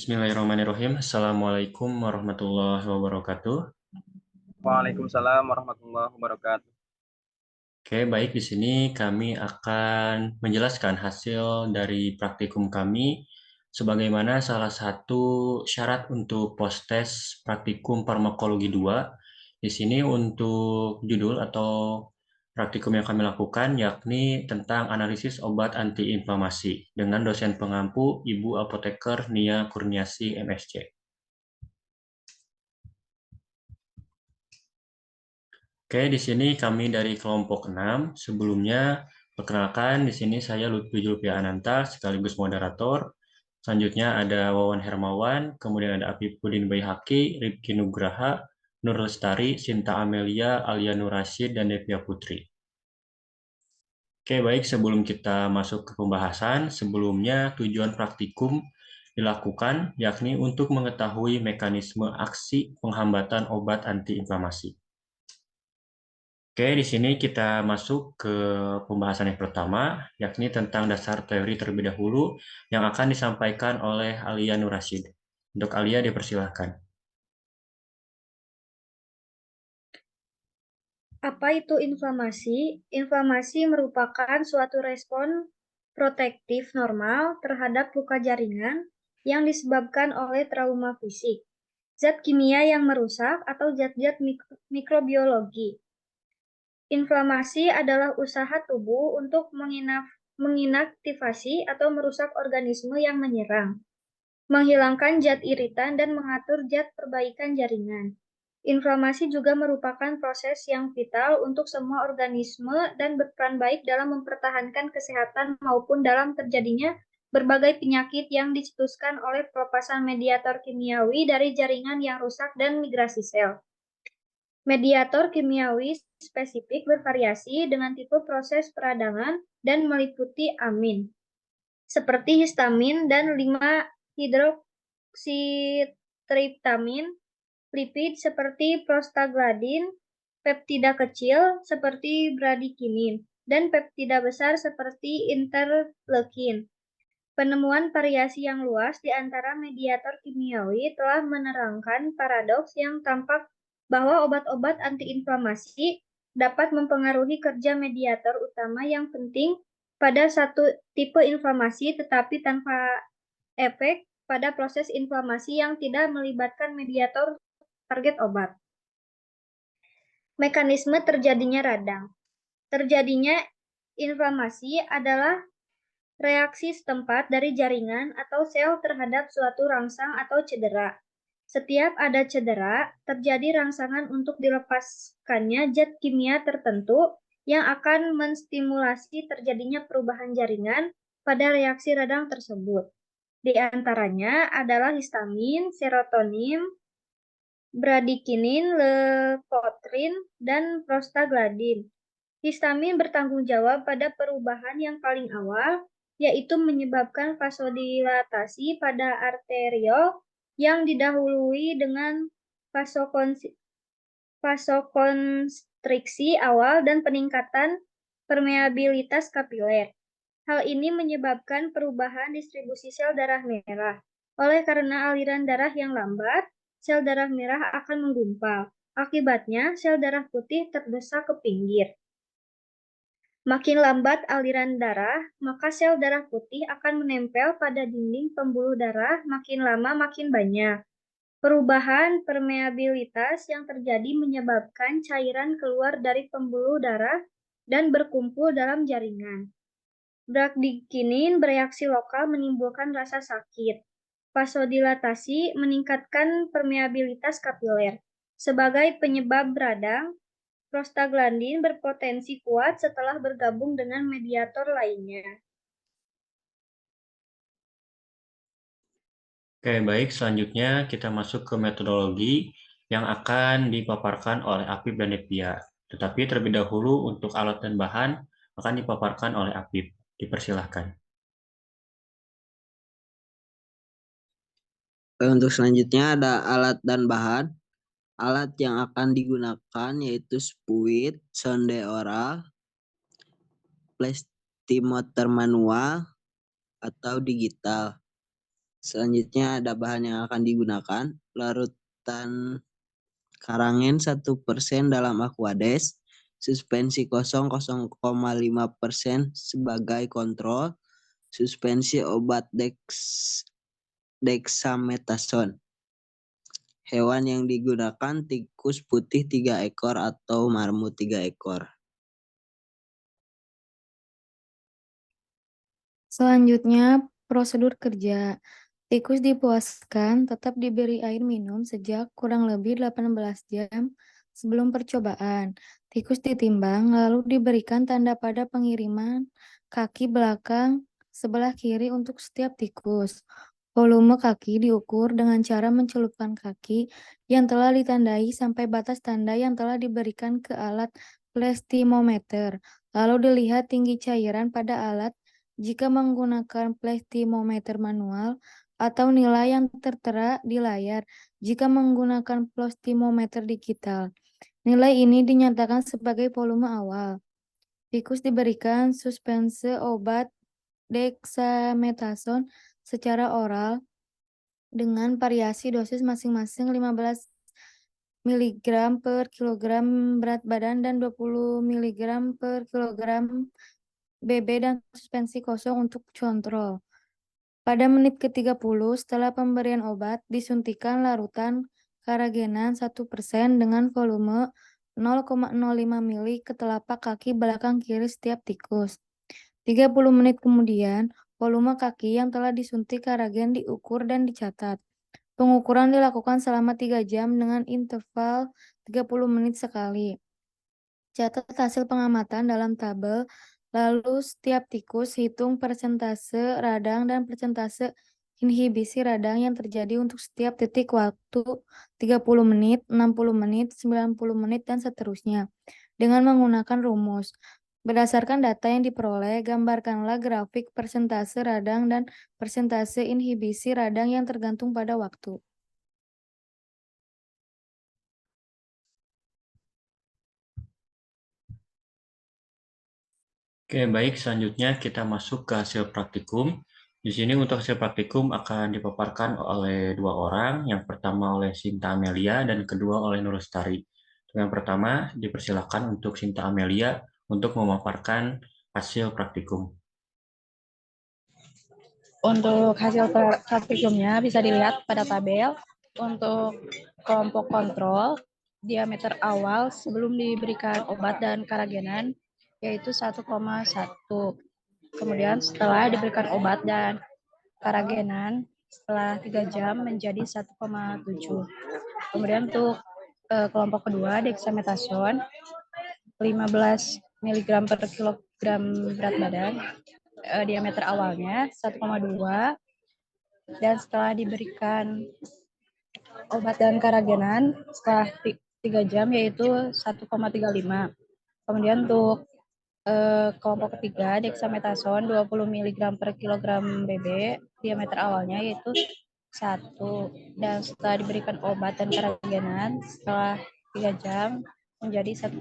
Bismillahirrahmanirrahim. Assalamualaikum warahmatullahi wabarakatuh. Waalaikumsalam warahmatullahi wabarakatuh. Oke, baik di sini kami akan menjelaskan hasil dari praktikum kami sebagaimana salah satu syarat untuk pos-tes praktikum farmakologi 2. Di sini untuk judul atau praktikum yang kami lakukan yakni tentang analisis obat antiinflamasi dengan dosen pengampu Ibu Apoteker Nia Kurniasi MSc. Oke, di sini kami dari kelompok 6. Sebelumnya, perkenalkan di sini saya Lutfi Julfia Ananta sekaligus moderator. Selanjutnya ada Wawan Hermawan, kemudian ada Apipudin Baihaqi, Rifki Nugraha, Nur Lestari, Sinta Amelia, Alia Nur Rasyid, dan Devia Putri. Oke, baik sebelum kita masuk ke pembahasan, sebelumnya tujuan praktikum dilakukan yakni untuk mengetahui mekanisme aksi penghambatan obat antiinflamasi. Oke, di sini kita masuk ke pembahasan yang pertama, yakni tentang dasar teori terlebih dahulu yang akan disampaikan oleh Alia Nur Rasyid. Untuk Alia dipersilahkan. Apa itu inflamasi? Inflamasi merupakan suatu respon protektif normal terhadap luka jaringan yang disebabkan oleh trauma fisik, zat kimia yang merusak, atau zat-zat mikrobiologi. Inflamasi adalah usaha tubuh untuk menginaktivasi atau merusak organisme yang menyerang, menghilangkan zat iritan, dan mengatur zat perbaikan jaringan. Inflamasi juga merupakan proses yang vital untuk semua organisme dan berperan baik dalam mempertahankan kesehatan maupun dalam terjadinya berbagai penyakit yang dicetuskan oleh pelepasan mediator kimiawi dari jaringan yang rusak dan migrasi sel. Mediator kimiawi spesifik bervariasi dengan tipe proses peradangan dan meliputi amin, seperti histamin dan 5-hidroksitriptamin, lipid seperti prostaglandin, peptida kecil seperti bradikinin, dan peptida besar seperti interleukin. Penemuan variasi yang luas di antara mediator kimiawi telah menerangkan paradoks yang tampak bahwa obat-obat antiinflamasi dapat mempengaruhi kerja mediator utama yang penting pada satu tipe inflamasi tetapi tanpa efek pada proses inflamasi yang tidak melibatkan mediator target obat. Mekanisme terjadinya radang. Terjadinya inflamasi adalah reaksi setempat dari jaringan atau sel terhadap suatu rangsang atau cedera. Setiap ada cedera, terjadi rangsangan untuk dilepaskannya zat kimia tertentu yang akan menstimulasi terjadinya perubahan jaringan pada reaksi radang tersebut. Di antaranya adalah histamin, serotonin, bradikinin, leukotriene, dan prostaglandin. Histamin bertanggung jawab pada perubahan yang paling awal, yaitu menyebabkan vasodilatasi pada arteriol yang didahului dengan vasokonstriksi awal dan peningkatan permeabilitas kapiler. Hal ini menyebabkan perubahan distribusi sel darah merah. Oleh karena aliran darah yang lambat, sel darah merah akan menggumpal. Akibatnya, sel darah putih terdesak ke pinggir. Makin lambat aliran darah, maka sel darah putih akan menempel pada dinding pembuluh darah, makin lama makin banyak. Perubahan permeabilitas yang terjadi menyebabkan cairan keluar dari pembuluh darah dan berkumpul dalam jaringan. Bradikinin bereaksi lokal menimbulkan rasa sakit. Vasodilatasi meningkatkan permeabilitas kapiler. Sebagai penyebab radang, prostaglandin berpotensi kuat setelah bergabung dengan mediator lainnya. Oke, baik. Selanjutnya kita masuk ke metodologi yang akan dipaparkan oleh Apip dan Devia. Tetapi terlebih dahulu untuk alat dan bahan akan dipaparkan oleh Apip. Dipersilahkan. Untuk selanjutnya ada alat dan bahan. Alat yang akan digunakan yaitu spuit, sonde oral, plastimotor manual, atau digital. Selanjutnya ada bahan yang akan digunakan. Larutan Karangen 1% dalam Aquades, suspensi kosong 0,5% sebagai kontrol, suspensi obat dexamethasone. Hewan yang digunakan tikus putih 3 ekor atau marmut 3 ekor. Selanjutnya, prosedur kerja. Tikus dipuaskan tetap diberi air minum sejak kurang lebih 18 jam sebelum percobaan. Tikus ditimbang lalu diberikan tanda pada pengiriman kaki belakang sebelah kiri untuk setiap tikus. Volume kaki diukur dengan cara mencelupkan kaki yang telah ditandai sampai batas tanda yang telah diberikan ke alat plastimometer. Lalu dilihat tinggi cairan pada alat jika menggunakan plastimometer manual atau nilai yang tertera di layar jika menggunakan plastimometer digital. Nilai ini dinyatakan sebagai volume awal. Tikus diberikan suspense obat dexamethasone secara oral dengan variasi dosis masing-masing 15 mg per kilogram berat badan dan 20 mg per kilogram BB dan suspensi kosong untuk kontrol. Pada menit ke-30 setelah pemberian obat, disuntikan larutan karagenan 1% dengan volume 0,05 ml ke telapak kaki belakang kiri setiap tikus. 30 menit kemudian, volume kaki yang telah disuntik karagen diukur dan dicatat. Pengukuran dilakukan selama 3 jam dengan interval 30 menit sekali. Catat hasil pengamatan dalam tabel, lalu setiap tikus hitung persentase radang dan persentase inhibisi radang yang terjadi untuk setiap titik waktu 30 menit, 60 menit, 90 menit, dan seterusnya dengan menggunakan rumus. Berdasarkan data yang diperoleh, gambarkanlah grafik persentase radang dan persentase inhibisi radang yang tergantung pada waktu. Oke, baik. Selanjutnya kita masuk ke hasil praktikum. Di sini untuk hasil praktikum akan dipaparkan oleh dua orang. Yang pertama oleh Sinta Amelia dan kedua oleh Nur Lestari. Yang pertama, dipersilakan untuk Sinta Amelia untuk memaparkan hasil praktikum. Untuk hasil praktikumnya bisa dilihat pada tabel. Untuk kelompok kontrol, diameter awal sebelum diberikan obat dan karagenan yaitu 1,1. Kemudian setelah diberikan obat dan karagenan setelah 3 jam menjadi 1,7. Kemudian untuk kelompok kedua, dexamethasone 15 mg per kilogram berat badan, diameter awalnya 1,2, dan setelah diberikan obat dan karagenan setelah 3 jam yaitu 1,35. Kemudian untuk kelompok ketiga, dexamethasone 20 mg per kilogram BB, diameter awalnya yaitu 1, dan setelah diberikan obat dan karagenan setelah 3 jam menjadi 1,1.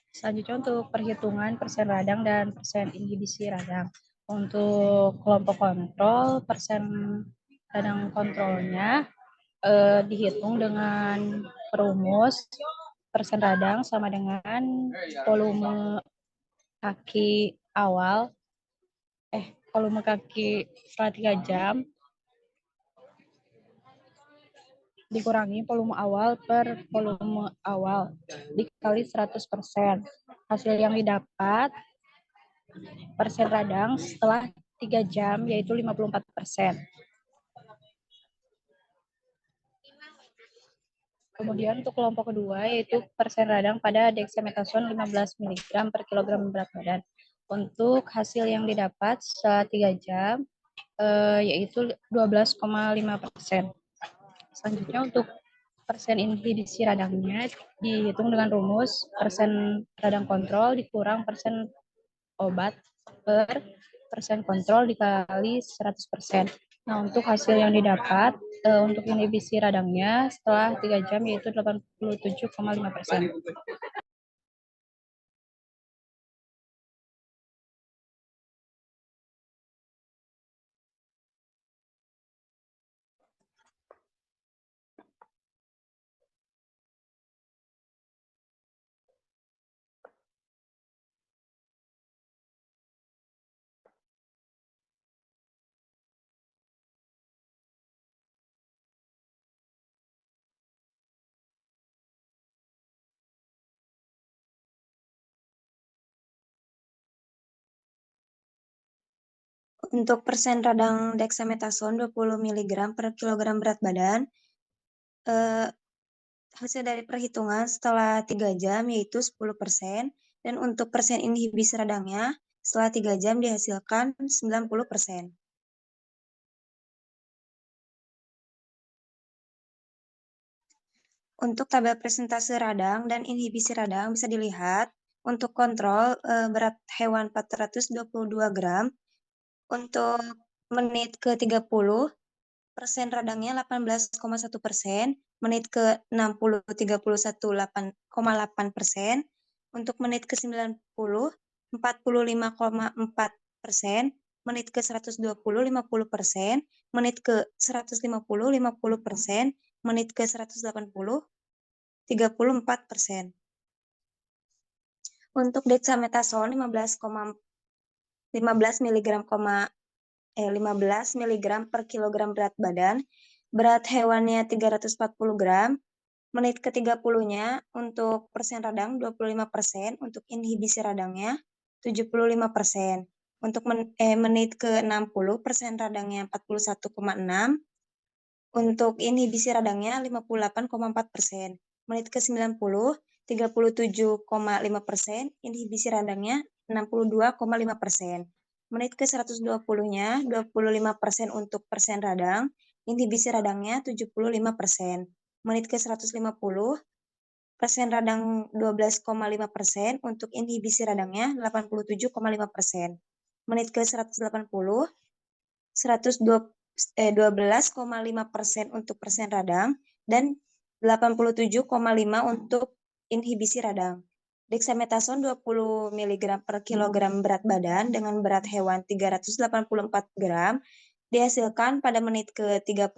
Selanjutnya untuk perhitungan persen radang dan persen inhibisi radang. Untuk kelompok kontrol, persen radang kontrolnya dihitung dengan rumus persen radang sama dengan volume kaki volume kaki setelah 3 jam dikurangi volume awal per volume awal dikali 100%. Hasil yang didapat persen radang setelah 3 jam yaitu 54%. Kemudian untuk kelompok kedua yaitu persen radang pada dexamethasone 15 mg per kilogram berat badan. Untuk hasil yang didapat setelah 3 jam yaitu 12,5%. Selanjutnya untuk persen inhibisi radangnya dihitung dengan rumus persen radang kontrol dikurang persen obat per persen kontrol dikali 100%. Nah, untuk hasil yang didapat untuk inhibisi radangnya setelah 3 jam yaitu 87,5%. Untuk persen radang dexamethasone 20 mg per kilogram berat badan, hasil dari perhitungan setelah 3 jam yaitu 10%, dan untuk persen inhibisi radangnya setelah 3 jam dihasilkan 90%. Untuk tabel presentase radang dan inhibisi radang bisa dilihat. Untuk kontrol berat hewan 422 gram, untuk menit ke 30, persen radangnya 18,1%, menit ke 60 31,8%, untuk menit ke 90 45,4%, menit ke 120 50%, menit ke 150 50%, menit ke 180 34%. Untuk dexamethasone 15 mg per kilogram berat badan, berat hewannya 340 gram, menit ke 30-nya untuk persen radang 25%, untuk inhibisi radangnya 75%. Untuk menit ke 60 persen radangnya 41,6, untuk inhibisi radangnya 58,4%. Menit ke 90 37,5%, inhibisi radangnya 62,5%. Menit ke 120-nya 25% untuk persen radang, inhibisi radangnya 75%. Menit ke 150, persen radang 12,5%, untuk inhibisi radangnya 87,5%. Menit ke 180, 12,5% untuk persen radang, dan 87,5% untuk inhibisi radang. Dexamethasone 20 mg per kilogram berat badan dengan berat hewan 384 gram dihasilkan pada menit ke 30,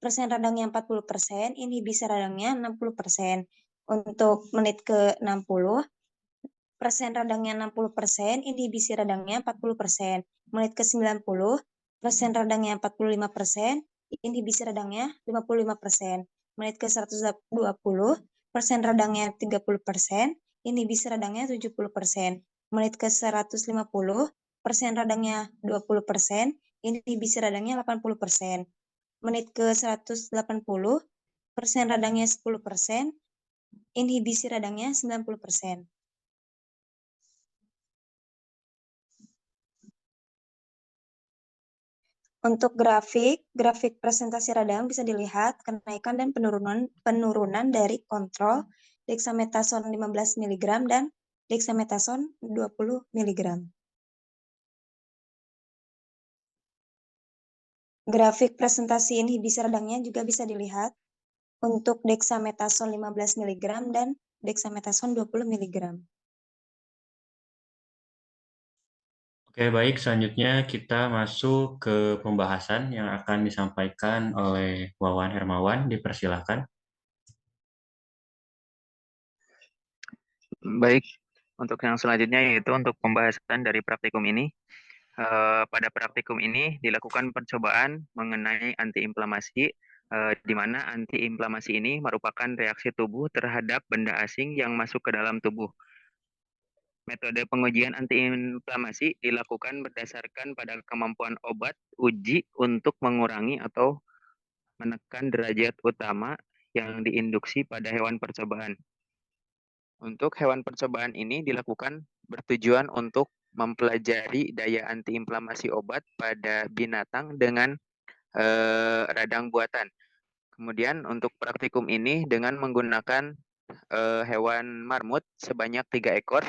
persen radangnya 40%, inhibisi radangnya 60%. Untuk menit ke 60, persen radangnya 60%, inhibisi radangnya 40%. Menit ke 90, persen radangnya 45%, inhibisi radangnya 55%. Menit ke 120, persen radangnya 30%, inhibisi radangnya 70%. Menit ke 150, persen radangnya 20%, inhibisi radangnya 80%. Menit ke 180, persen radangnya 10%, inhibisi radangnya 90%. Untuk grafik presentasi radang bisa dilihat kenaikan dan penurunan dari kontrol dexamethasone 15 mg dan dexamethasone 20 mg. Grafik presentasi inhibisi radangnya juga bisa dilihat untuk dexamethasone 15 mg dan dexamethasone 20 mg. Oke, baik. Selanjutnya kita masuk ke pembahasan yang akan disampaikan oleh Wawan Hermawan. Dipersilahkan. Baik, untuk yang selanjutnya yaitu untuk pembahasan dari praktikum ini. Pada praktikum ini dilakukan percobaan mengenai antiinflamasi, di mana antiinflamasi ini merupakan reaksi tubuh terhadap benda asing yang masuk ke dalam tubuh. Metode pengujian antiinflamasi dilakukan berdasarkan pada kemampuan obat uji untuk mengurangi atau menekan derajat utama yang diinduksi pada hewan percobaan. Untuk hewan percobaan ini dilakukan bertujuan untuk mempelajari daya antiinflamasi obat pada binatang dengan radang buatan. Kemudian untuk praktikum ini dengan menggunakan hewan marmut sebanyak 3 ekor,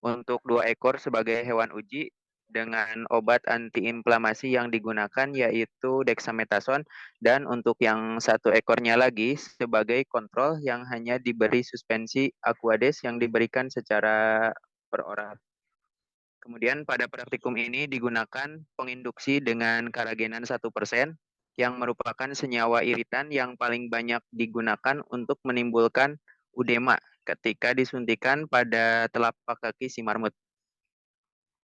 untuk 2 ekor sebagai hewan uji dengan obat antiinflamasi yang digunakan yaitu dexamethasone, dan untuk yang 1 ekornya lagi sebagai kontrol yang hanya diberi suspensi Aquades yang diberikan secara peroral. Kemudian pada praktikum ini digunakan penginduksi dengan karagenan 1%, yang merupakan senyawa iritan yang paling banyak digunakan untuk menimbulkan udema ketika disuntikan pada telapak kaki si marmut.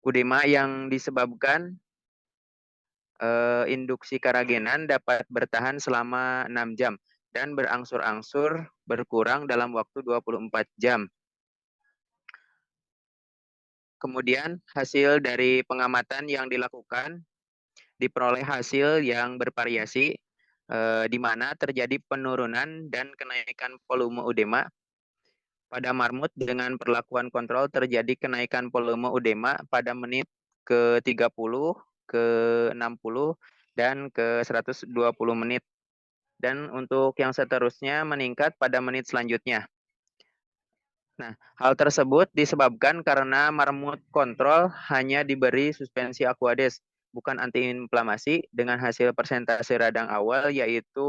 Udema yang disebabkan induksi karagenan dapat bertahan selama 6 jam dan berangsur-angsur berkurang dalam waktu 24 jam. Kemudian hasil dari pengamatan yang dilakukan diperoleh hasil yang bervariasi, di mana terjadi penurunan dan kenaikan volume udema. Pada marmut dengan perlakuan kontrol terjadi kenaikan volume udema pada menit ke-30, ke-60, dan ke-120 menit. Dan untuk yang seterusnya meningkat pada menit selanjutnya. Nah, hal tersebut disebabkan karena marmut kontrol hanya diberi suspensi aquades, bukan antiinflamasi, dengan hasil persentase radang awal yaitu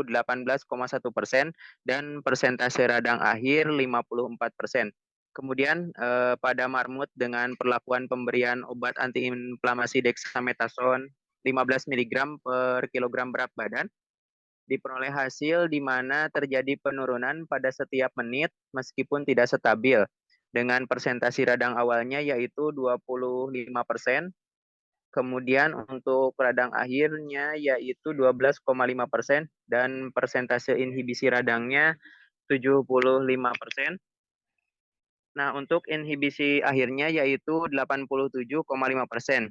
18,1% dan persentase radang akhir 54%. Kemudian pada marmut dengan perlakuan pemberian obat antiinflamasi dexamethasone 15 mg per kilogram berat badan, diperoleh hasil di mana terjadi penurunan pada setiap menit meskipun tidak stabil dengan persentase radang awalnya yaitu 25%, kemudian untuk radang akhirnya yaitu 12,5% dan persentase inhibisi radangnya 75%. Nah, untuk inhibisi akhirnya yaitu 87,5%.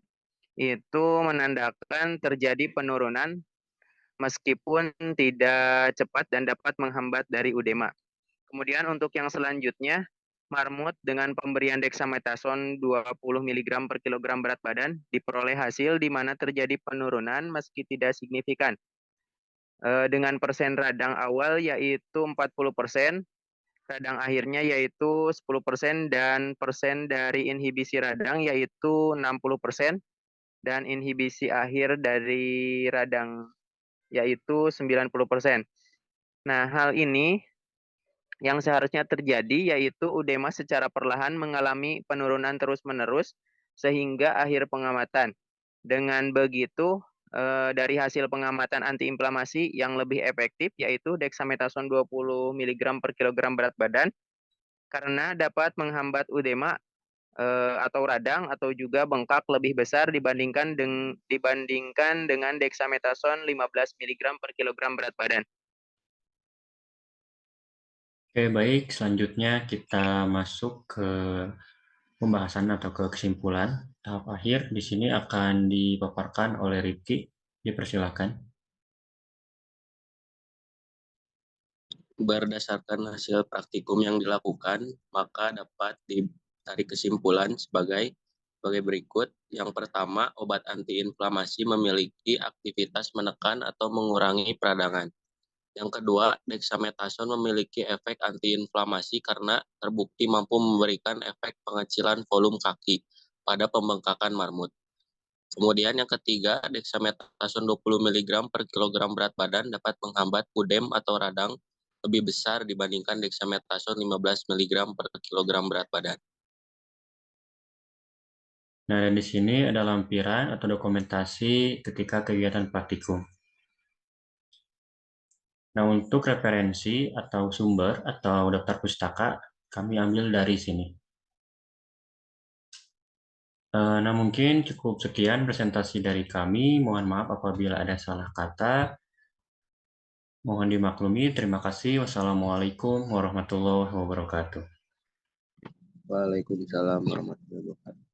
Itu menandakan terjadi penurunan meskipun tidak cepat dan dapat menghambat dari udema. Kemudian untuk yang selanjutnya, marmut dengan pemberian dexamethasone 20 mg per kilogram berat badan diperoleh hasil di mana terjadi penurunan meski tidak signifikan. Dengan persen radang awal yaitu 40%, radang akhirnya yaitu 10%, dan persen dari inhibisi radang yaitu 60%, dan inhibisi akhir dari radang yaitu 90%. Nah, hal ini yang seharusnya terjadi yaitu udema secara perlahan mengalami penurunan terus-menerus sehingga akhir pengamatan. Dengan begitu, dari hasil pengamatan antiinflamasi yang lebih efektif yaitu dexamethasone 20 mg per kilogram berat badan karena dapat menghambat udema atau radang atau juga bengkak lebih besar dibandingkan dengan dexamethasone 15 mg per kilogram berat badan. Oke, baik. Selanjutnya kita masuk ke pembahasan atau ke kesimpulan. Tahap akhir di sini akan dipaparkan oleh Rifki. Dipersilakan. Berdasarkan hasil praktikum yang dilakukan, maka dapat ditarik kesimpulan sebagai berikut. Yang pertama, obat antiinflamasi memiliki aktivitas menekan atau mengurangi peradangan. Yang kedua, dexamethasone memiliki efek antiinflamasi karena terbukti mampu memberikan efek pengecilan volume kaki pada pembengkakan marmut. Kemudian yang ketiga, dexamethasone 20 mg per kilogram berat badan dapat menghambat pudem atau radang lebih besar dibandingkan dexamethasone 15 mg per kilogram berat badan. Nah, dan di sini ada lampiran atau dokumentasi ketika kegiatan praktikum. Nah, untuk referensi atau sumber atau daftar pustaka, kami ambil dari sini. Nah, mungkin cukup sekian presentasi dari kami. Mohon maaf apabila ada salah kata. Mohon dimaklumi. Terima kasih. Wassalamualaikum warahmatullahi wabarakatuh. Waalaikumsalam warahmatullahi wabarakatuh.